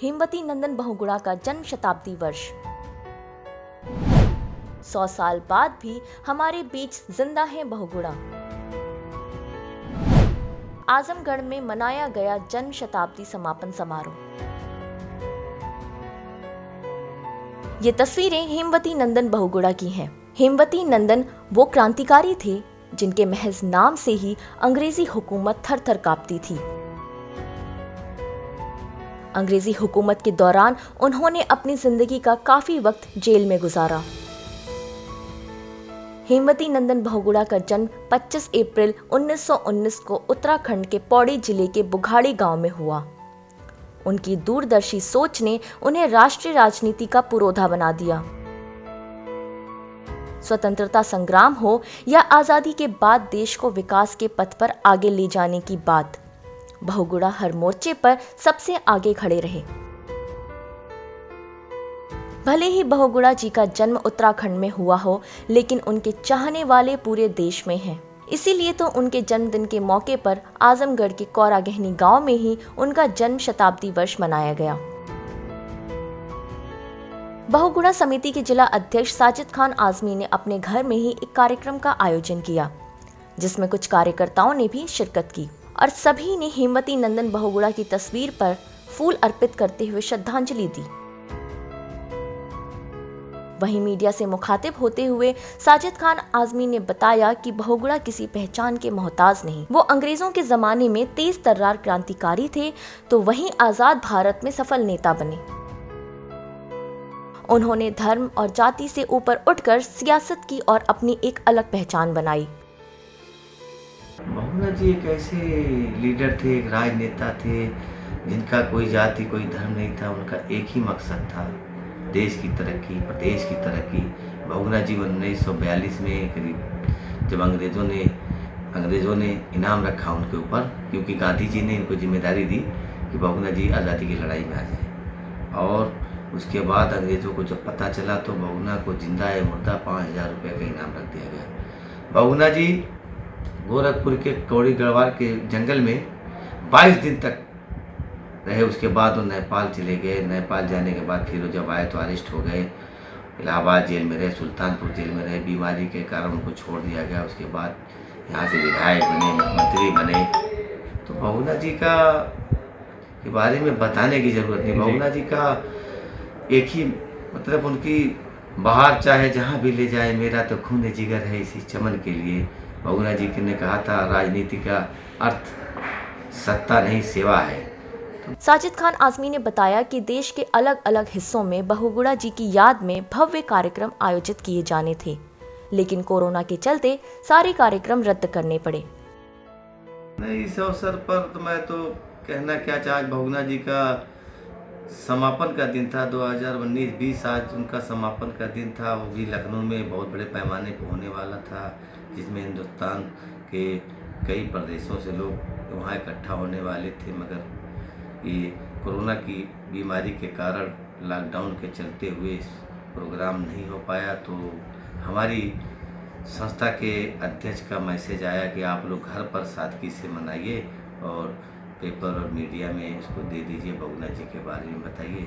हेमवती नंदन बहुगुणा का जन्म शताब्दी वर्ष। 100 साल बाद भी हमारे बीच जिंदा है बहुगुणा। आजमगढ़ में मनाया गया जन्म शताब्दी समापन समारोह। ये तस्वीरें हेमवती नंदन बहुगुणा की हैं। हेमवती नंदन वो क्रांतिकारी थे जिनके महज नाम से ही अंग्रेजी हुकूमत थर-थर कांपती थी। अंग्रेजी हुकूमत के दौरान उन्होंने अपनी जिंदगी का काफी वक्त जेल में गुजारा। हेमवती नंदन बहुगुणा का जन्म 25 अप्रैल 1919 को उत्तराखंड के पौड़ी जिले के बुघाड़ी गांव में हुआ। उनकी दूरदर्शी सोच ने उन्हें राष्ट्रीय राजनीति का पुरोधा बना दिया। स्वतंत्रता संग्राम हो या आजादी के बाद देश को विकास के पथ पर आगे ले जाने की बात, बहुगुणा हर मोर्चे पर सबसे आगे खड़े रहे। भले ही बहुगुणा जी का जन्म उत्तराखंड में हुआ हो, लेकिन उनके चाहने वाले पूरे देश में हैं। इसीलिए तो उनके जन्मदिन के मौके पर आजमगढ़ के कौरागहनी गांव में ही उनका जन्म शताब्दी वर्ष मनाया गया। बहुगुणा समिति के जिला अध्यक्ष साजिद खान आजमी ने अपने घर में ही एक कार्यक्रम का आयोजन किया, जिसमें कुछ कार्यकर्ताओं ने भी शिरकत की और सभी ने हेमवती नंदन बहुगुणा की तस्वीर पर फूल अर्पित करते हुए श्रद्धांजलि दी। वहीं मीडिया से मुखातिब होते हुए साजिद खान आजमी ने बताया कि बहुगुणा किसी पहचान के मोहताज नहीं। वो अंग्रेजों के जमाने में तेज तर्रार क्रांतिकारी थे, तो वहीं आजाद भारत में सफल नेता बने। उन्होंने धर्म और जाति से ऊपर उठकर सियासत की और अपनी एक अलग पहचान बनाई। बहुगुणा जी एक ऐसे लीडर थे, एक राजनेता थे जिनका कोई जाति कोई धर्म नहीं था। उनका एक ही मकसद था, देश की तरक्की, प्रदेश की तरक्की। बहुगुणा जी 1942 में करीब जब अंग्रेज़ों ने इनाम रखा उनके ऊपर, क्योंकि गांधी जी ने इनको जिम्मेदारी दी कि बहुगुणा जी आज़ादी की लड़ाई में आ जाए। और उसके बाद अंग्रेज़ों को जब पता चला तो बहुगुणा को जिंदा है मुर्दा 5000 रुपये का इनाम रख दिया गया। बहुगुणा जी गोरखपुर के कौड़ी गढ़वाल के जंगल में 22 दिन तक रहे। उसके बाद वो नेपाल चले गए। नेपाल जाने के बाद फिर वो जब आए तो अरेस्ट हो गए। इलाहाबाद जेल में रहे, सुल्तानपुर जेल में रहे। बीमारी के कारण उनको छोड़ दिया गया। उसके बाद यहाँ से विधायक बने, मुख्यमंत्री बने। तो बहुगुणा जी का के बारे में बताने की ज़रूरत नहीं। बहुगुणा जी का एक ही मतलब, उनकी बाहर चाहे जहाँ भी ले जाए, मेरा तो खून जिगर है इसी चमन के लिए। बहुगुणा जी ने कहा था, राजनीति का अर्थ सत्ता नहीं सेवा है। साजिद खान आजमी ने बताया कि देश के अलग अलग हिस्सों में बहुगुणा जी की याद में भव्य कार्यक्रम आयोजित किए जाने थे, लेकिन कोरोना के चलते सारे कार्यक्रम रद्द करने पड़े। नहीं, इस अवसर पर तो मैं तो कहना क्या चाह, बहुगुणा जी का समापन का दिन था 2019-20, आज उनका समापन का दिन था। वो भी लखनऊ में बहुत बड़े पैमाने पर होने वाला था, जिसमें हिंदुस्तान के कई प्रदेशों से लोग वहाँ इकट्ठा होने वाले थे। मगर ये कोरोना की बीमारी के कारण लॉकडाउन के चलते हुए प्रोग्राम नहीं हो पाया। तो हमारी संस्था के अध्यक्ष का मैसेज आया कि आप लोग घर पर सादगी से मनाइए और पेपर और मीडिया में इसको दे दीजिए, बहुगुणा जी के बारे में बताइए।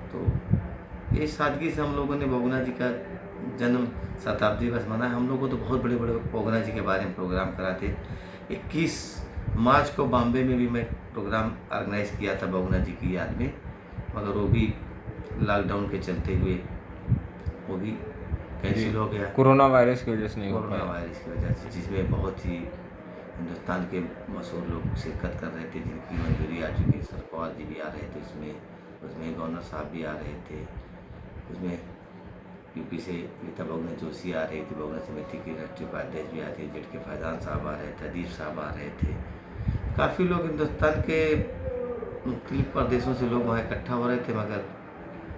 तो ये सादगी से हम लोगों ने बहुगुणा जी का जन्म शताब्दी वर्ष मनाया। हम लोगों को तो बहुत बड़े बड़े बहुगुणा जी के बारे में प्रोग्राम कराते। 21 मार्च को बॉम्बे में भी मैं प्रोग्राम ऑर्गेनाइज किया था बहुगुणा जी की याद में, मगर वो भी लॉकडाउन के चलते हुए वो भी कैंसिल हो गया। कोरोना वायरस की वजह से नहीं हो कोरोना पाया। वायरस की वजह से, जिसमें बहुत ही हिंदुस्तान के मशहूर लोग शिरकत कर रहे थे, जिनकी मंजूरी आ चुकी है। सर पवार जी भी आ रहे थे उसमें गवर्नर साहब भी आ रहे थे, उसमें यूपी से नीता बहुगुणा जोशी आ रही थी, बहुगुणा समिति के राष्ट्रीय उपाध्यक्ष भी आते, जेड के फैजान साहब आ रहे थे, अदीब साहब आ रहे थे। काफ़ी लोग हिंदुस्तान के मुख्तलिफ प्रदेशों से लोग वहाँ इकट्ठा हो रहे थे। मगर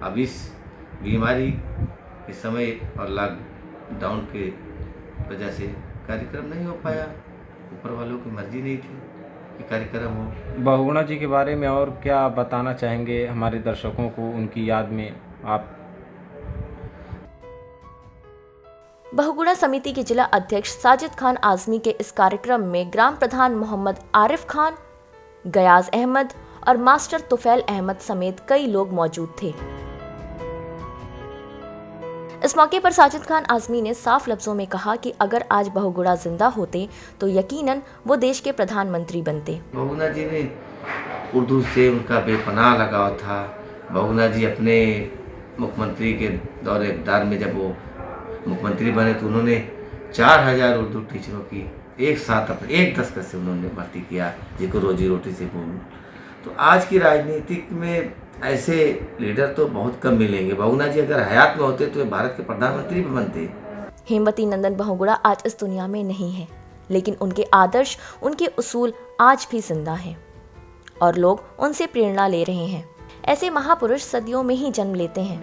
अब इस बीमारी के समय और लॉकडाउन के वजह से कार्यक्रम नहीं हो पाया। ऊपर वालों की मर्जी नहीं थी कि कार्यक्रम हो। बहुगुणा जी के बारे में और क्या बताना चाहेंगे हमारे दर्शकों को उनकी याद में आप? बहुगुणा समिति के जिला अध्यक्ष साजिद खान आजमी के इस कार्यक्रम में ग्राम प्रधान मोहम्मद आरिफ खान, गयाज अहमद और मास्टर तुफैल अहमद समेत कई लोग मौजूद थे। इस मौके पर साजिद खान आज़मी ने साफ लफ्जों में कहा कि अगर आज बहुगुणा जिंदा होते तो यकीनन वो देश के प्रधानमंत्री बनते। बहुगुणा जी ने उर्दू से उनका बेपनाह लगाव था। बहुगुणा जी अपने मुख्यमंत्री के दौरे इक़्तिदार में जब वो मुख्यमंत्री बने तो उन्होंने 4000 उर्दू टीचरों की एक साथ अपने एक दस्तखत से उन्होंने भर्ती किया, जिनको रोजी रोटी से बोलूँ। तो आज की राजनीतिक में ऐसे लीडर तो बहुत कम मिलेंगे। बहुगुणा जी अगर हयात में होते तो भारत के प्रधानमंत्री भी बनते। हेमवती नंदन बहुगुणा आज इस दुनिया में नहीं है, लेकिन उनके आदर्श, उनके उसूल आज भी जिंदा हैं और लोग उनसे प्रेरणा ले रहे हैं। ऐसे महापुरुष सदियों में ही जन्म लेते हैं।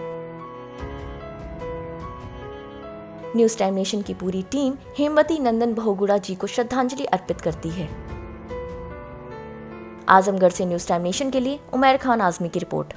न्यूज़ टाइम नेशन की पूरी टीम हेमवती नंदन बहुगुणा जी को श्रद्धांजलि अर्पित करती है। आजमगढ़ से न्यूज़ टाइम नेशन के लिए उमैर खान आज़मी की रिपोर्ट।